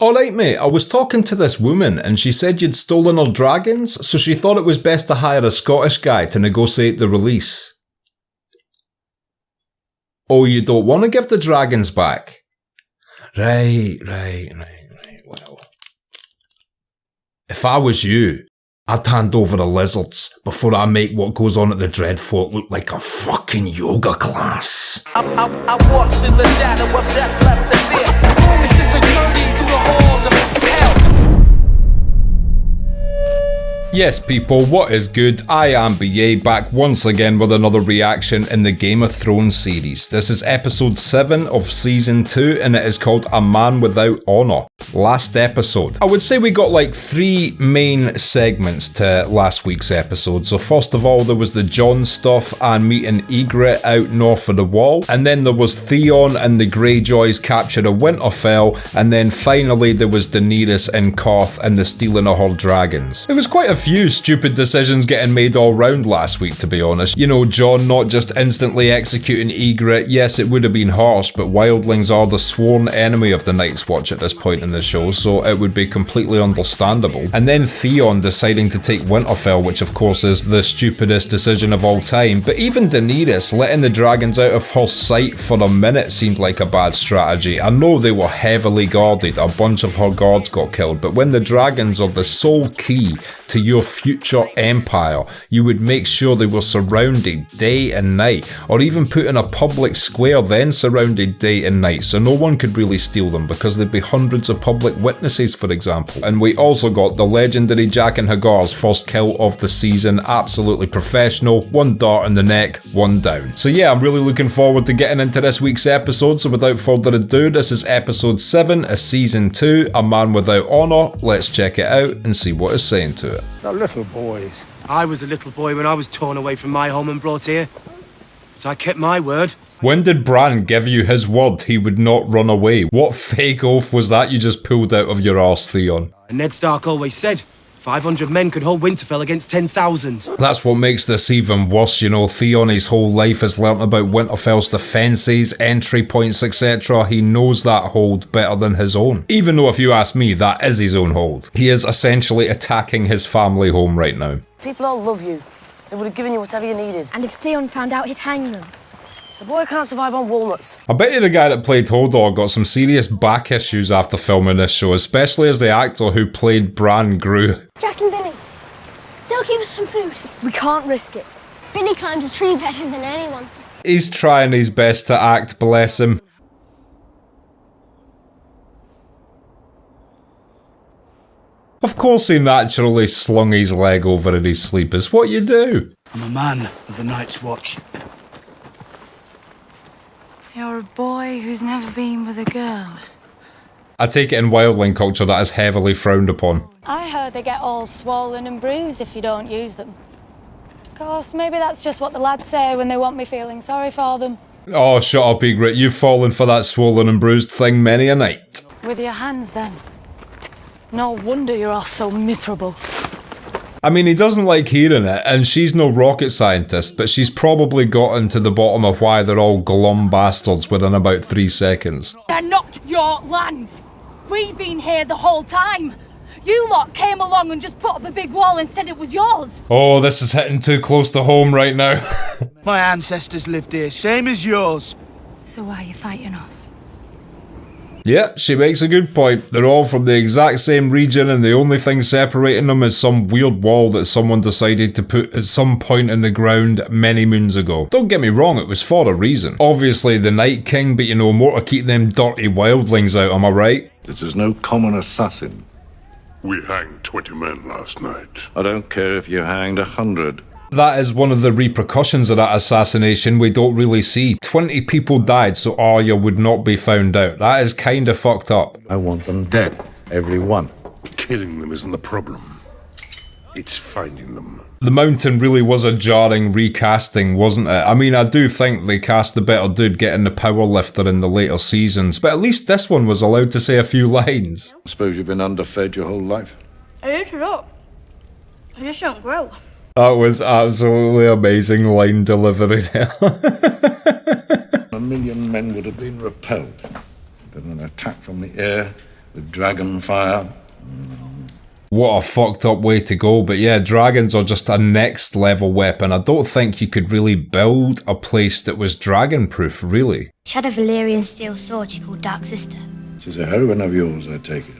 Alright mate, I was talking to this woman and she said you'd stolen her dragons, so she thought it was best to hire a Scottish guy to negotiate the release. Oh, you don't want to give the dragons back? Right. Well, if I was you, I'd hand over the lizards before I make what goes on at the Dreadfort look like a fucking yoga class. I walked in the shadow of death, left the fear. This is a journey through the halls of hell. Yes people, what is good? I am BA, back once again with another reaction in the Game of Thrones series. This is episode 7 of season 2 and it is called A Man Without Honour. Last episode. I would say we got like 3 main segments to last week's episode. So first of all there was the Jon stuff and meeting Ygritte out north of the wall, and then there was Theon and the Greyjoys capture of Winterfell, and then finally there was Daenerys in Qarth and the stealing of her dragons. It was quite a few stupid decisions getting made all round last week, to be honest. You know, Jon not just instantly executing Ygritte. Yes, it would have been harsh, but wildlings are the sworn enemy of the Night's Watch at this point in the show, so it would be completely understandable. And then Theon deciding to take Winterfell, which of course is the stupidest decision of all time. But even Daenerys letting the dragons out of her sight for a minute seemed like a bad strategy. I know they were heavily guarded, a bunch of her guards got killed, but when the dragons are the sole key to your future empire, you would make sure they were surrounded day and night, or even put in a public square then surrounded day and night, so no one could really steal them because there'd be hundreds of public witnesses, for example. And we also got the legendary Jaqen H'ghar's first kill of the season, absolutely professional, 1 dart in the neck, 1 down. So yeah, I'm really looking forward to getting into this week's episode, so without further ado, this is episode 7 of season 2, A Man Without Honour. Let's check it out and see what it's saying to it. The little boys. I was a little boy when I was torn away from my home and brought here. So I kept my word. When did Bran give you his word he would not run away? What fake oath was that you just pulled out of your arse, Theon? And Ned Stark always said 500 men could hold Winterfell against 10,000. That's what makes this even worse, you know. Theon his whole life has learnt about Winterfell's defences, entry points, etc. He knows that hold better than his own. Even though if you ask me, that is his own hold. He is essentially attacking his family home right now. People all love you. They would have given you whatever you needed. And if Theon found out, he'd hang them. The boy can't survive on walnuts. I bet you the guy that played Hodor got some serious back issues after filming this show, especially as the actor who played Bran grew. Jack and Billy, they'll give us some food. We can't risk it. Billy climbs a tree better than anyone. He's trying his best to act, bless him. Of course he naturally slung his leg over in his sleep. It's what you do. I'm a man of the Night's Watch. You're a boy who's never been with a girl. I take it in wildling culture that is heavily frowned upon. I heard they get all swollen and bruised if you don't use them. Of course, maybe that's just what the lads say when they want me feeling sorry for them. Oh, shut up, Ygritte. You've fallen for that swollen and bruised thing many a night. With your hands, then. No wonder you're all so miserable. I mean, he doesn't like hearing it, and she's no rocket scientist, but she's probably gotten to the bottom of why they're all glum bastards within about 3 seconds. They're not your lands. We've been here the whole time. You lot came along and just put up a big wall and said it was yours. Oh, this is hitting too close to home right now. My ancestors lived here, same as yours. So why are you fighting us? Yeah, she makes a good point. They're all from the exact same region and the only thing separating them is some weird wall that someone decided to put at some point in the ground many moons ago. Don't get me wrong, it was for a reason. Obviously the Night King, but you know, more to keep them dirty wildlings out, am I right? This is no common assassin. We hanged 20 men last night. I don't care if you hanged 100. That is one of the repercussions of that assassination we don't really see. 20 people died so Arya would not be found out. That is kinda fucked up. I want them dead. Every one. Killing them isn't the problem. It's finding them. The Mountain really was a jarring recasting, wasn't it? I mean, I do think they cast the better dude getting the power lifter in the later seasons, but at least this one was allowed to say a few lines. I suppose you've been underfed your whole life. I ate it up. I just don't grow. That was absolutely amazing line delivery there. 1 million men would have been repelled, but an attack from the air With dragon fire. What a fucked up way to go, but yeah, dragons are just a next level weapon. I don't think you could really build a place that was dragon proof, really. She had a Valyrian steel sword she called Dark Sister. She's a heroine of yours, I take it.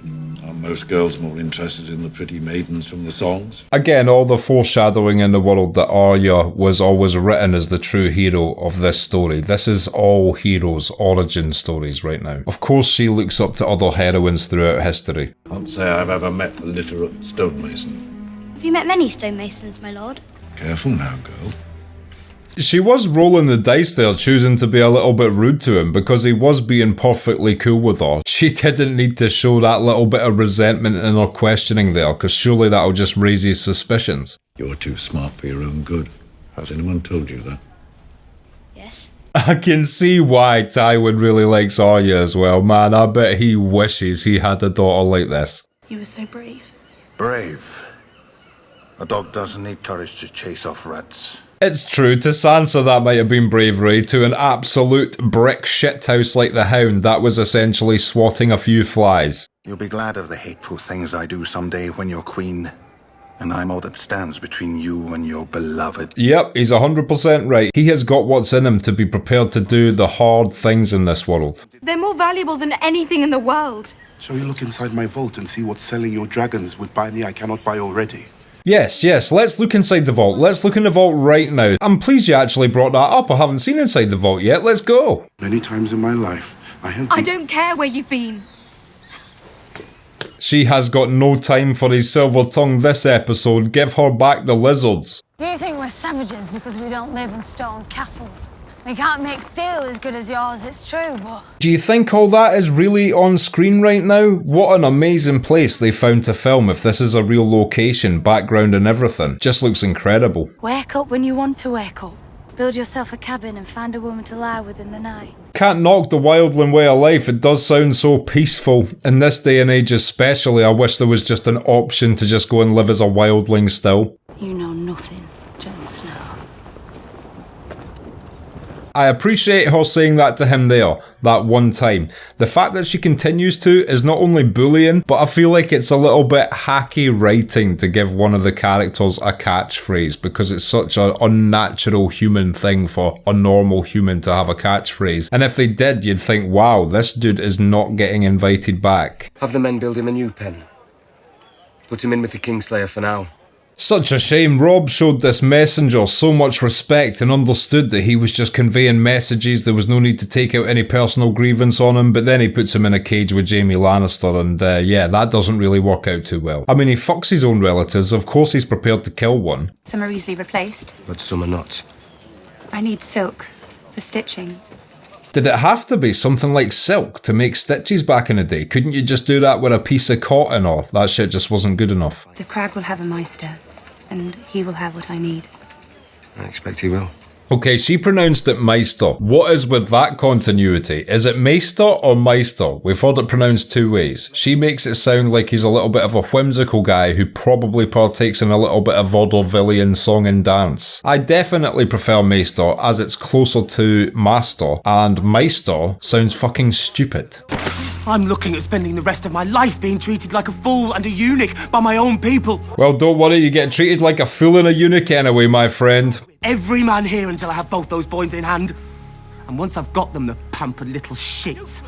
Are most girls more interested in the pretty maidens from the songs? Again, all the foreshadowing in the world that Arya was always written as the true hero of this story. This is all heroes' origin stories right now. Of course, she looks up to other heroines throughout history. Can't say I've ever met a literate stonemason. Have you met many stonemasons, my lord? Careful now, girl. She was rolling the dice there, choosing to be a little bit rude to him because he was being perfectly cool with her. She didn't need to show that little bit of resentment in her questioning there, because surely that'll just raise his suspicions. You're too smart for your own good. Has anyone told you that? Yes. I can see why Tywin really likes Arya as well, man. I bet he wishes he had a daughter like this. You were so brave. Brave? A dog doesn't need courage to chase off rats. It's true, to Sansa that might have been bravery, to an absolute brick shithouse like the Hound, that was essentially swatting a few flies. You'll be glad of the hateful things I do someday when you're queen, and I'm all that stands between you and your beloved. Yep, he's 100% right. He has got what's in him to be prepared to do the hard things in this world. They're more valuable than anything in the world. Shall we look inside my vault and see what selling your dragons would buy me I cannot buy already? Yes, let's look inside the vault. Let's look in the vault right now. I'm pleased you actually brought that up. I haven't seen inside the vault yet. Let's go. Many times in my life, I don't care where you've been. She has got no time for his silver tongue this episode. Give her back the lizards. You think we're savages because we don't live in stone castles. We can't make steel as good as yours, it's true, but... Do you think all that is really on screen right now? What an amazing place they found to film if this is a real location, background and everything. Just looks incredible. Wake up when you want to wake up. Build yourself a cabin and find a woman to lie with in the night. Can't knock the wildling way of life, it does sound so peaceful. In this day and age especially, I wish there was just an option to just go and live as a wildling still. You know nothing, Jon Snow. I appreciate her saying that to him there, that one time. The fact that she continues to is not only bullying, but I feel like it's a little bit hacky writing to give one of the characters a catchphrase, because it's such an unnatural human thing for a normal human to have a catchphrase. And if they did, you'd think, wow, this dude is not getting invited back. Have the men build him a new pen. Put him in with the Kingslayer for now. Such a shame. Robb showed this messenger so much respect and understood that he was just conveying messages. There was no need to take out any personal grievance on him, but then he puts him in a cage with Jaime Lannister and yeah, that doesn't really work out too well. I mean, he fucks his own relatives, of course he's prepared to kill one. Some are easily replaced. But some are not. I need silk for stitching. Did it have to be something like silk to make stitches back in the day? Couldn't you just do that with a piece of cotton, or that shit just wasn't good enough? The crag will have a Meister, and he will have what I need. I expect he will. Okay, she pronounced it Meister. What is with that continuity? Is it Meister or Meister? We've heard it pronounced two ways. She makes it sound like he's a little bit of a whimsical guy who probably partakes in a little bit of vaudevillian song and dance. I definitely prefer Meister as it's closer to Master, and Meister sounds fucking stupid. I'm looking at spending the rest of my life being treated like a fool and a eunuch by my own people. Well, don't worry, you get treated like a fool and a eunuch anyway, my friend. Every man here until I have both those boys in hand. And once I've got them, the pampered little shits.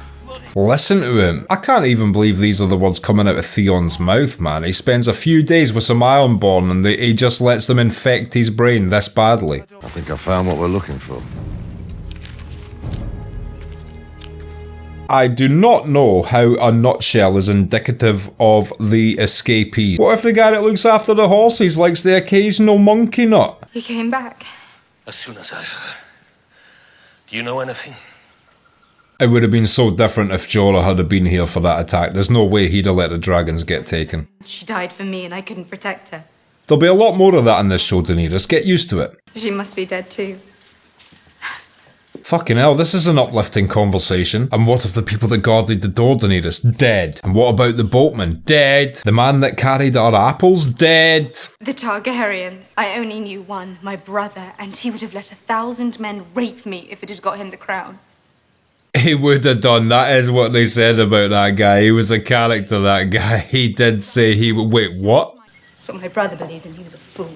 Listen to him. I can't even believe these are the words coming out of Theon's mouth, man. He spends a few days with some Ironborn and he just lets them infect his brain this badly. I think I found what we're looking for. I do not know how a nutshell is indicative of the escapee. What if the guy that looks after the horses likes the occasional monkey nut? He came back. As soon as I heard. Do you know anything? It would have been so different if Jorah had been here for that attack. There's no way he'd have let the dragons get taken. She died for me and I couldn't protect her. There'll be a lot more of that in this show, Daenerys. Get used to it. She must be dead too. Fucking hell, this is an uplifting conversation. And what of the people that guarded the door, Daenerys? Dead. And what about the boatman? Dead. The man that carried our apples? Dead. The Targaryens. I only knew one, my brother, and he would have let 1,000 men rape me if it had got him the crown. He would have done. That is what they said about that guy. He was a character, that guy. He did say he would. Wait, what? That's what my brother believed, and he was a fool.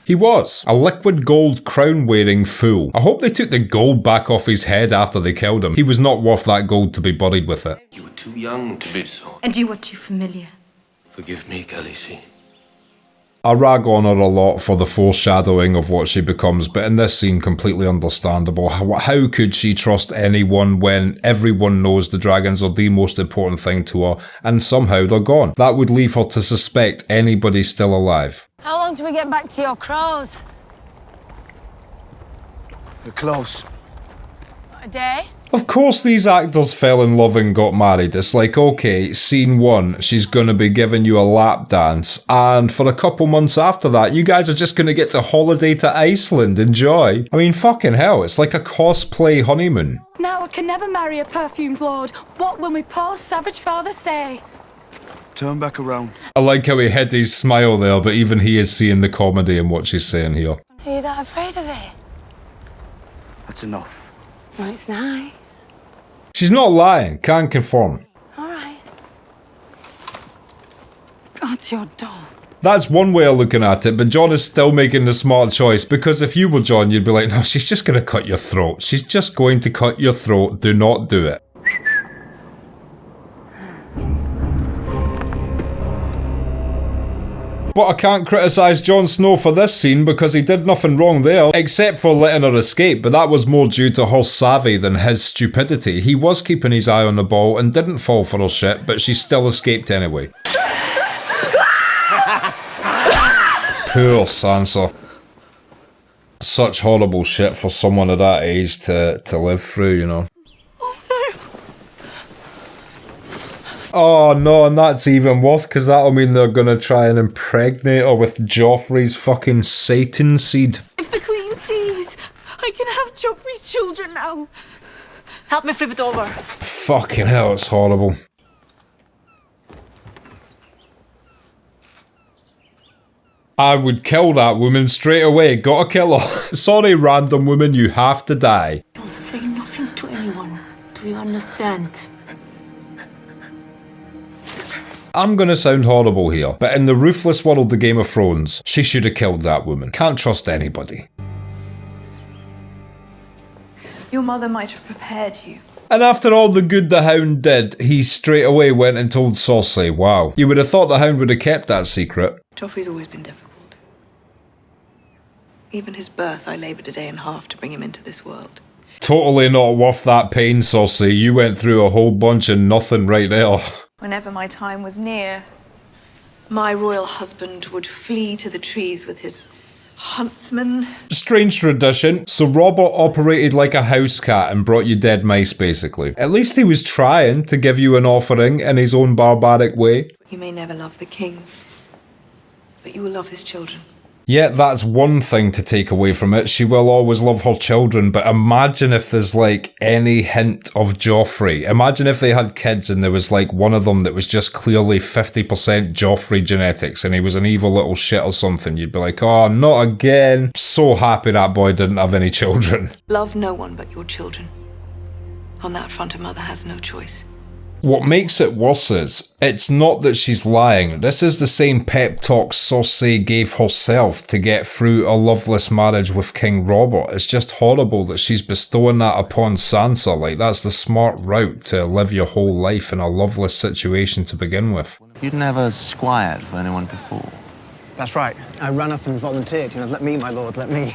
He was. A liquid gold crown-wearing fool. I hope they took the gold back off his head after they killed him. He was not worth that gold to be buried with it. You were too young to be so. And you were too familiar. Forgive me, Khaleesi. I rag on her a lot for the foreshadowing of what she becomes, but in this scene, completely understandable. How could she trust anyone when everyone knows the dragons are the most important thing to her, and somehow they're gone? That would leave her to suspect anybody still alive. How long till we get back to your crows? We're close. A day? Of course these actors fell in love and got married. It's like, okay, scene 1, she's gonna be giving you a lap dance, and for a couple months after that, you guys are just gonna get to holiday to Iceland, enjoy. I mean, fucking hell, it's like a cosplay honeymoon. Now I can never marry a perfumed lord. What will my poor savage father say? Turn back around. I like how he hid his smile there, but even he is seeing the comedy in what she's saying here. Are you that afraid of it? That's enough. Well, it's nice. She's not lying, can confirm. Alright. God's your doll. That's one way of looking at it, but Jon is still making the smart choice, because if you were Jon, you'd be like, no, she's just gonna cut your throat. She's just going to cut your throat. Do not do it. But I can't criticise Jon Snow for this scene because he did nothing wrong there, except for letting her escape, but that was more due to her savvy than his stupidity. He was keeping his eye on the ball and didn't fall for her shit, but she still escaped anyway. Poor Sansa. Such horrible shit for someone of that age to live through, you know. Oh no, and that's even worse, because that'll mean they're gonna try and impregnate her with Joffrey's fucking Satan seed. If the Queen sees, I can have Joffrey's children now. Help me flip it over. Fucking hell, it's horrible. I would kill that woman straight away. Gotta kill her. Sorry, random woman, you have to die. Don't say nothing to anyone. Do you understand? I'm gonna sound horrible here, but in the ruthless world of Game of Thrones, she should have killed that woman. Can't trust anybody. Your mother might have prepared you. And after all the good the Hound did, he straight away went and told Cersei. Wow. You would have thought the Hound would have kept that secret. Joffrey's always been difficult. Even his birth, I laboured a day and a half to bring him into this world. Totally not worth that pain, Cersei. You went through a whole bunch of nothing right there. Whenever my time was near, my royal husband would flee to the trees with his huntsman. Strange tradition. So Robert operated like a house cat and brought you dead mice, basically. At least he was trying to give you an offering in his own barbaric way. You may never love the king, but you will love his children. Yeah, that's one thing to take away from it. She will always love her children, but imagine if there's like any hint of Joffrey. Imagine if they had kids and there was like one of them that was just clearly 50% Joffrey genetics and he was an evil little shit or something. You'd be like, oh, not again. So happy that boy didn't have any children. Love no one but your children. On that front, a mother has no choice. What makes it worse is, it's not that she's lying. This is the same pep talk Cersei gave herself to get through a loveless marriage with King Robert. It's just horrible that she's bestowing that upon Sansa. Like, that's the smart route to live your whole life in a loveless situation to begin with. You'd never squired for anyone before. That's right. I ran up and volunteered. You know, let me, my lord, let me.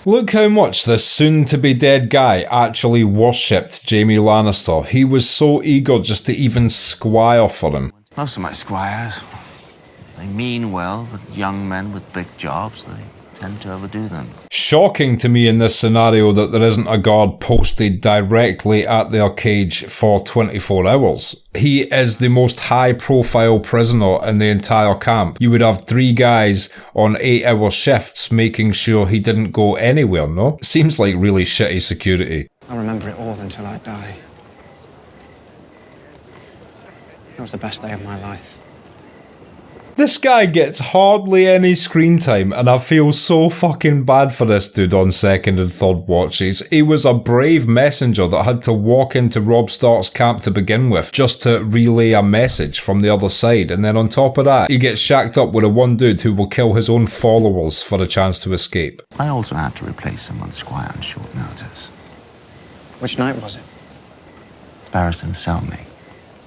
Look how much this soon-to-be-dead guy actually worshipped Jaime Lannister. He was so eager just to even squire for him. Most of my squires, they mean well, but young men with big jobs, they tend to overdo them. Shocking to me in this scenario that there isn't a guard posted directly at their cage for 24 hours. He is the most high-profile prisoner in the entire camp. You would have 3 guys on 8-hour shifts making sure he didn't go anywhere, no? Seems like really shitty security. I'll remember it all until I die. That was the best day of my life. This guy gets hardly any screen time, and I feel so fucking bad for this dude on second and third watches. He was a brave messenger that had to walk into Robb Stark's camp to begin with just to relay a message from the other side, and then on top of that, he gets shacked up with a one dude who will kill his own followers for a chance to escape. I also had to replace someone Squire on short notice. Which night was it? Barristan Selmy.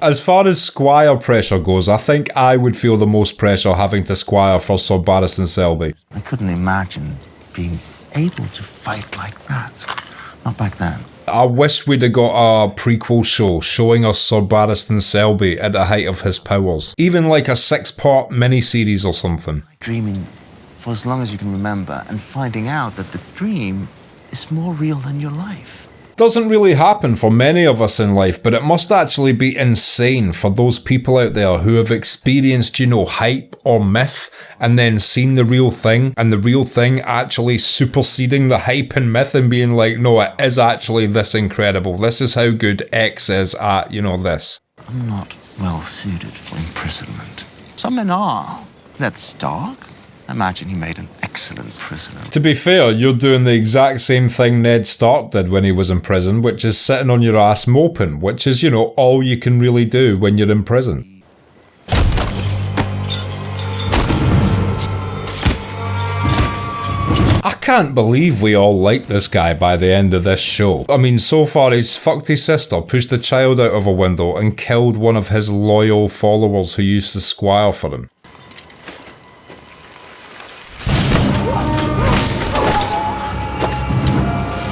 As far as Squire pressure goes, I think I would feel the most pressure having to Squire for Sir Barristan Selmy. I couldn't imagine being able to fight like that. Not back then. I wish we'd have got a prequel show showing us Sir Barristan Selmy at the height of his powers. Even like a 6-part miniseries or something. Dreaming for as long as you can remember and finding out that the dream is more real than your life. Doesn't really happen for many of us in life, but it must actually be insane for those people out there who have experienced, you know, hype or myth and then seen the real thing, and the real thing actually superseding the hype and myth and being like, no, it is actually this incredible. This is how good X is at, you know, this. I'm not well suited for imprisonment. Some men are. Ned Stark. I imagine he made an excellent prisoner. To be fair, you're doing the exact same thing Ned Stark did when he was in prison, which is sitting on your ass moping, which is, you know, all you can really do when you're in prison. I can't believe we all like this guy by the end of this show. I mean, so far he's fucked his sister, pushed a child out of a window, and killed one of his loyal followers who used to squire for him.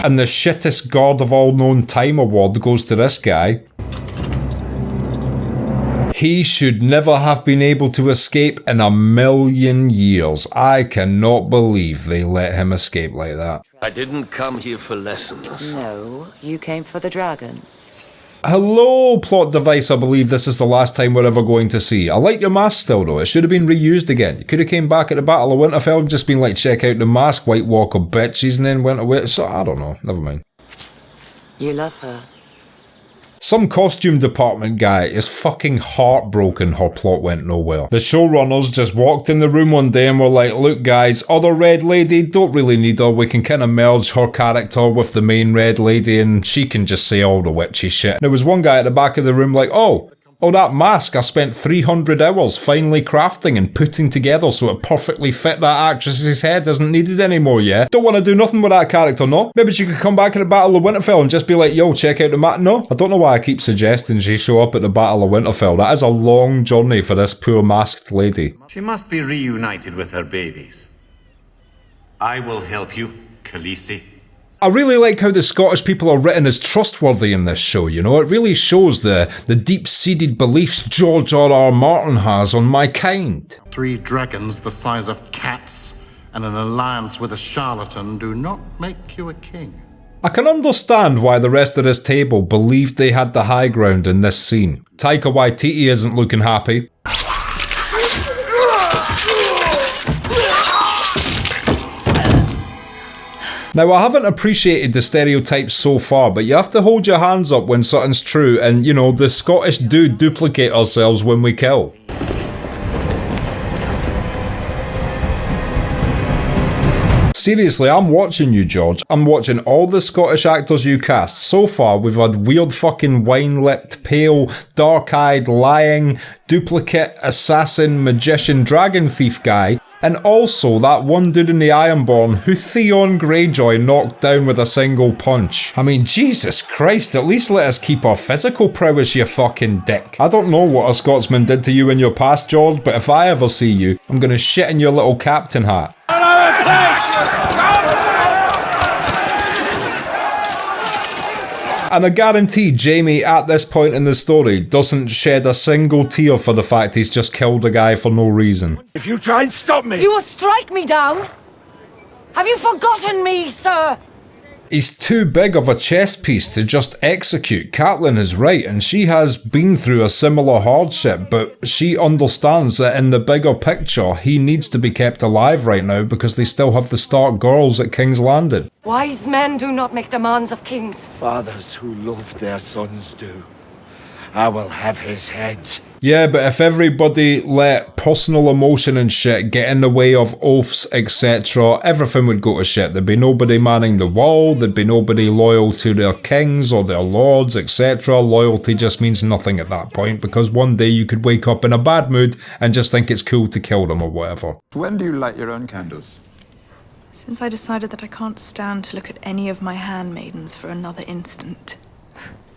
And the shittest god of all known time award goes to this guy. He should never have been able to escape in a million years. I cannot believe they let him escape like that. I didn't come here for lessons. No, you came for the dragons. Hello, plot device. I believe this is the last time we're ever going to see. I like your mask still though. It should have been reused again. You could have came back at the Battle of Winterfell and just been like, check out the mask, White Walker bitches, and then went away. So, I don't know. Never mind. You love her. Some costume department guy is fucking heartbroken her plot went nowhere. The showrunners just walked in the room one day and were like, look guys, other red lady, don't really need her, we can kind of merge her character with the main red lady and she can just say all the witchy shit. And there was one guy at the back of the room like, oh, that mask I spent 300 hours finally crafting and putting together so it perfectly fit that actress's head, isn't needed anymore, yeah? Don't want to do nothing with that character, no? Maybe she could come back in the Battle of Winterfell and just be like, yo, check out the map. No? I don't know why I keep suggesting she show up at the Battle of Winterfell. That is a long journey for this poor masked lady. She must be reunited with her babies. I will help you, Khaleesi. I really like how the Scottish people are written as trustworthy in this show, you know? It really shows the deep-seated beliefs George R.R. Martin has on my kind. 3 dragons the size of cats and an alliance with a charlatan do not make you a king. I can understand why the rest of this table believed they had the high ground in this scene. Taika Waititi isn't looking happy. Now, I haven't appreciated the stereotypes so far, but you have to hold your hands up when something's true, and, you know, the Scottish do duplicate ourselves when we kill. Seriously, I'm watching you, George. I'm watching all the Scottish actors you cast. So far, we've had weird fucking wine-lipped, pale, dark-eyed, lying, duplicate, assassin, magician, dragon thief guy, and also that one dude in the Ironborn who Theon Greyjoy knocked down with a single punch. I mean, Jesus Christ, at least let us keep our physical prowess, you fucking dick. I don't know what a Scotsman did to you in your past, George, but if I ever see you, I'm gonna shit in your little captain hat. And I guarantee Jaime, at this point in the story, doesn't shed a single tear for the fact he's just killed a guy for no reason. If you try and stop me, you will strike me down. Have you forgotten me, sir? He's too big of a chess piece to just execute. Catelyn is right, and she has been through a similar hardship, but she understands that in the bigger picture, he needs to be kept alive right now because they still have the Stark girls at King's Landing. Wise men do not make demands of kings. Fathers who love their sons do. I will have his head. Yeah, but if everybody let personal emotion and shit get in the way of oaths, etc., everything would go to shit. There'd be nobody manning the wall, there'd be nobody loyal to their kings or their lords, etc. Loyalty just means nothing at that point, because one day you could wake up in a bad mood and just think it's cool to kill them or whatever. When do you light your own candles? Since I decided that I can't stand to look at any of my handmaidens for another instant.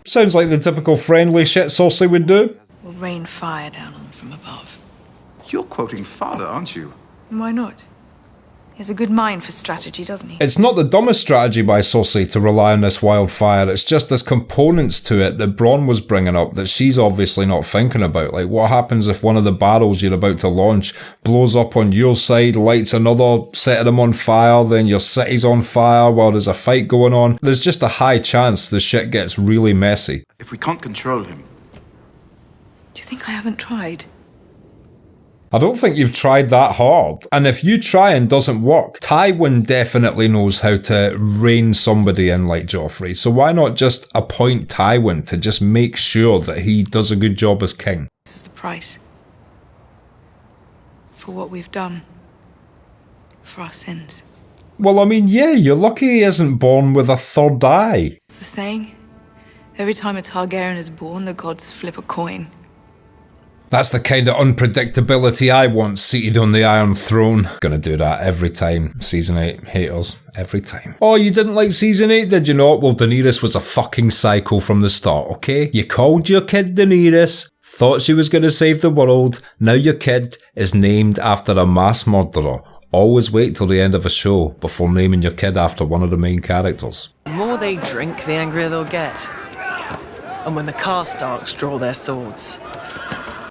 Sounds like the typical friendly shit Cersei would do. We'll rain fire down on them from above. You're quoting father, aren't you? And why not? He has a good mind for strategy, doesn't he? It's not the dumbest strategy by Cersei to rely on this wildfire, it's just there's components to it that Bronn was bringing up that she's obviously not thinking about. Like, what happens if one of the barrels you're about to launch blows up on your side, lights another set of them on fire, then your city's on fire while there's a fight going on? There's just a high chance the shit gets really messy. If we can't control him... Do you think I haven't tried? I don't think you've tried that hard. And if you try and doesn't work, Tywin definitely knows how to rein somebody in like Joffrey. So why not just appoint Tywin to just make sure that he does a good job as king? This is the price. For what we've done. For our sins. Well, I mean, yeah, you're lucky he isn't born with a third eye. It's the saying. Every time a Targaryen is born, the gods flip a coin. That's the kind of unpredictability I want seated on the Iron Throne. Gonna do that every time. Season 8, haters. Every time. Oh, you didn't like Season 8, did you not? Well, Daenerys was a fucking psycho from the start, okay? You called your kid Daenerys, thought she was gonna save the world, now your kid is named after a mass murderer. Always wait till the end of a show before naming your kid after one of the main characters. The more they drink, the angrier they'll get. And when the Karstarks draw their swords.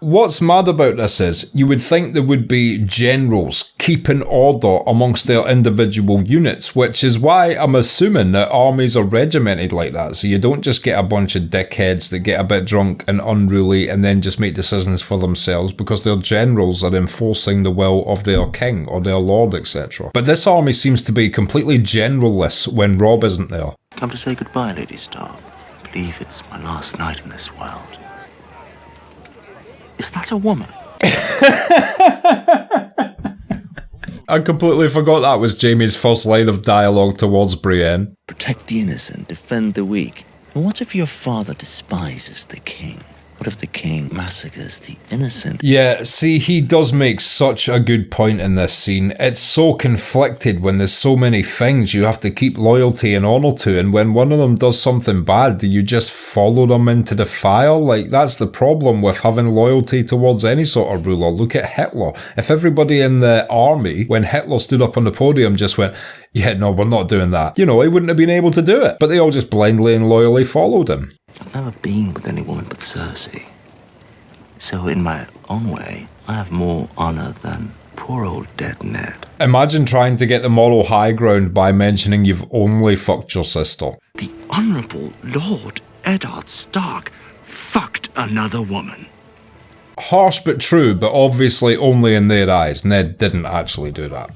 What's mad about this is, you would think there would be generals keeping order amongst their individual units, which is why I'm assuming that armies are regimented like that, so you don't just get a bunch of dickheads that get a bit drunk and unruly and then just make decisions for themselves, because their generals are enforcing the will of their king or their lord, etc. But this army seems to be completely generalless when Robb isn't there. Come to say goodbye, Lady Stark. I believe it's my last night in this world. Is that a woman? I completely forgot that was Jaime's first line of dialogue towards Brienne. Protect the innocent, defend the weak. And what if your father despises the king? What if the king massacres the innocent? Yeah, see, he does make such a good point in this scene. It's so conflicted when there's so many things you have to keep loyalty and honour to, and when one of them does something bad, do you just follow them into the fire? Like, that's the problem with having loyalty towards any sort of ruler. Look at Hitler. If everybody in the army, when Hitler stood up on the podium, just went, yeah, no, we're not doing that, you know, he wouldn't have been able to do it. But they all just blindly and loyally followed him. I've never been with any woman but Cersei. So in my own way, I have more honour than poor old dead Ned. Imagine trying to get the moral high ground by mentioning you've only fucked your sister. The Honourable Lord Eddard Stark fucked another woman. Harsh but true, but obviously only in their eyes. Ned didn't actually do that.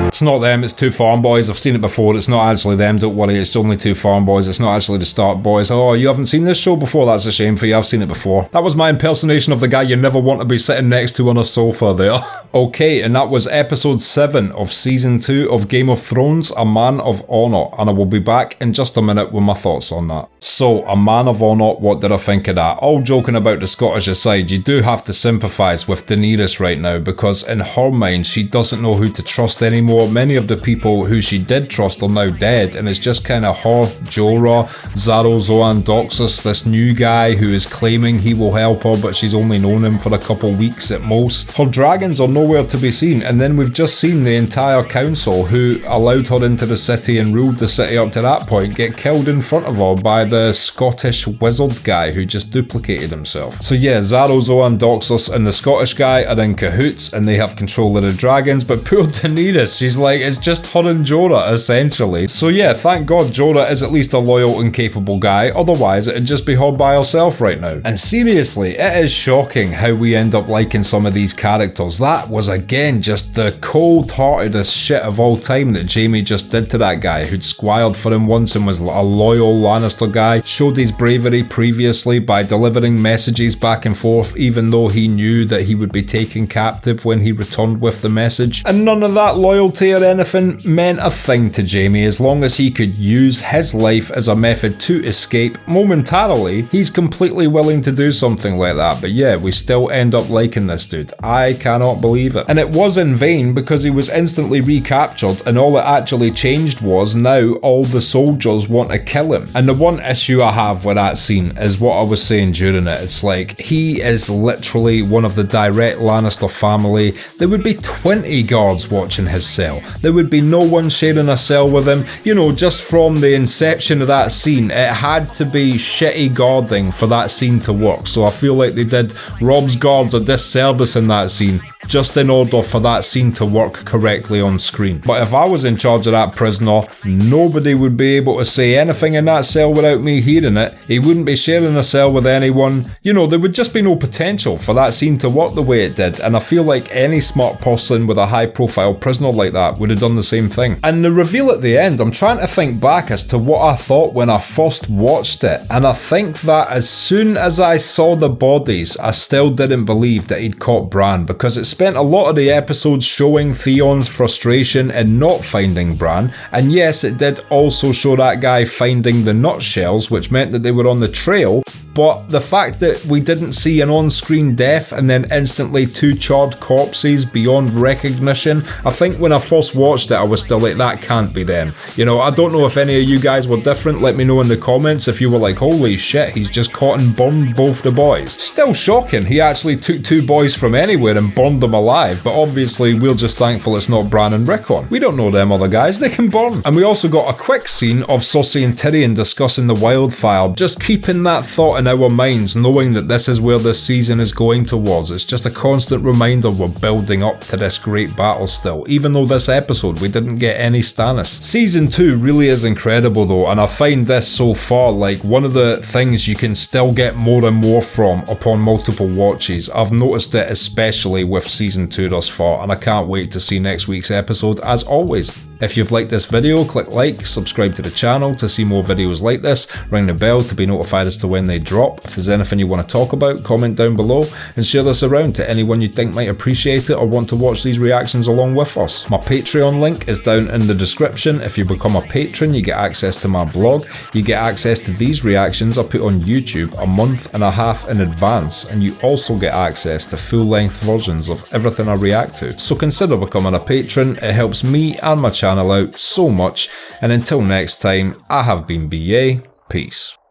It's not them, it's two farm boys. I've seen it before. It's not actually them, don't worry. It's only two farm boys. It's not actually the Stark boys. Oh, you haven't seen this show before? That's a shame for you. I've seen it before. That was my impersonation of the guy you never want to be sitting next to on a sofa there. Okay, and that was episode 7 of season 2 of Game of Thrones, A Man of Honor. And I will be back in just a minute with my thoughts on that. So, A Man of Honor, what did I think of that? All joking about the Scottish aside, you do have to sympathise with Daenerys right now, because in her mind, she doesn't know who to trust anymore. Many of the people who she did trust are now dead, and it's just kind of her, Jorah, Zaro Zoan Doxus, this new guy who is claiming he will help her, but she's only known him for a couple weeks at most. Her dragons are nowhere to be seen, and then we've just seen the entire council who allowed her into the city and ruled the city up to that point get killed in front of her by the Scottish wizard guy who just duplicated himself. So yeah, Zaro Zoan Doxus and the Scottish guy are in cahoots and they have control of the dragons, but poor Daenerys, she's like, it's just her and Jorah essentially. So yeah, thank God Jorah is at least a loyal and capable guy, otherwise it'd just be her by herself right now. And seriously, it is shocking how we end up liking some of these characters. That was again just the cold-heartedest shit of all time that Jaime just did to that guy who'd squired for him once and was a loyal Lannister guy, showed his bravery previously by delivering messages back and forth even though he knew that he would be taken captive when he returned with the message. And none of that loyalty or anything meant a thing to Jaime as long as he could use his life as a method to escape momentarily. He's completely willing to do something like that, but yeah, we still end up liking this dude. I cannot believe it. And it was in vain because he was instantly recaptured and all it actually changed was now all the soldiers want to kill him. And the one issue I have with that scene is what I was saying during it. It's like, he is literally one of the direct Lannister family. There would be 20 guards watching his cell. There would be no one sharing a cell with him. You know, just from the inception of that scene, it had to be shitty guarding for that scene to work. So I feel like they did Rob's guards a disservice in that scene, just in order for that scene to work correctly on screen. But if I was in charge of that prisoner, nobody would be able to say anything in that cell without me hearing it. He wouldn't be sharing a cell with anyone. You know, there would just be no potential for that scene to work the way it did, and I feel like any smart person with a high profile prisoner like that would have done the same thing. And the reveal at the end, I'm trying to think back as to what I thought when I first watched it, and I think that as soon as I saw the bodies, I still didn't believe that he'd caught Bran, because it spent a lot of the episodes showing Theon's frustration in not finding Bran, and yes, it did also show that guy finding the nutshells, which meant that they were on the trail, but the fact that we didn't see an on-screen death and then instantly 2 charred corpses beyond recognition, I think when I first watched it I was still like, that can't be them. You know, I don't know if any of you guys were different. Let me know in the comments if you were like, holy shit, he's just caught and burned both the boys. Still shocking, he actually took 2 boys from anywhere and burned them alive, but obviously we're just thankful it's not Bran and Rickon. We don't know them other guys, they can burn. And we also got a quick scene of Cersei and Tyrion discussing the wildfire, just keeping that thought in our minds, knowing that this is where this season is going towards. It's just a constant reminder we're building up to this great battle still, even though this episode we didn't get any Stannis. Season 2 really is incredible though, and I find this so far like one of the things you can still get more and more from upon multiple watches. I've noticed it especially with season 2 thus far, and I can't wait to see next week's episode as always. If you've liked this video, click like, subscribe to the channel to see more videos like this, ring the bell to be notified as to when they drop. If there's anything you want to talk about, comment down below and share this around to anyone you think might appreciate it or want to watch these reactions along with us. My Patreon link is down in the description. If you become a patron, you get access to my blog, you get access to these reactions I put on YouTube a month and a half in advance, and you also get access to full-length versions of everything I react to. So consider becoming a patron, it helps me and my channel out so much, and until next time, I have been BA, peace.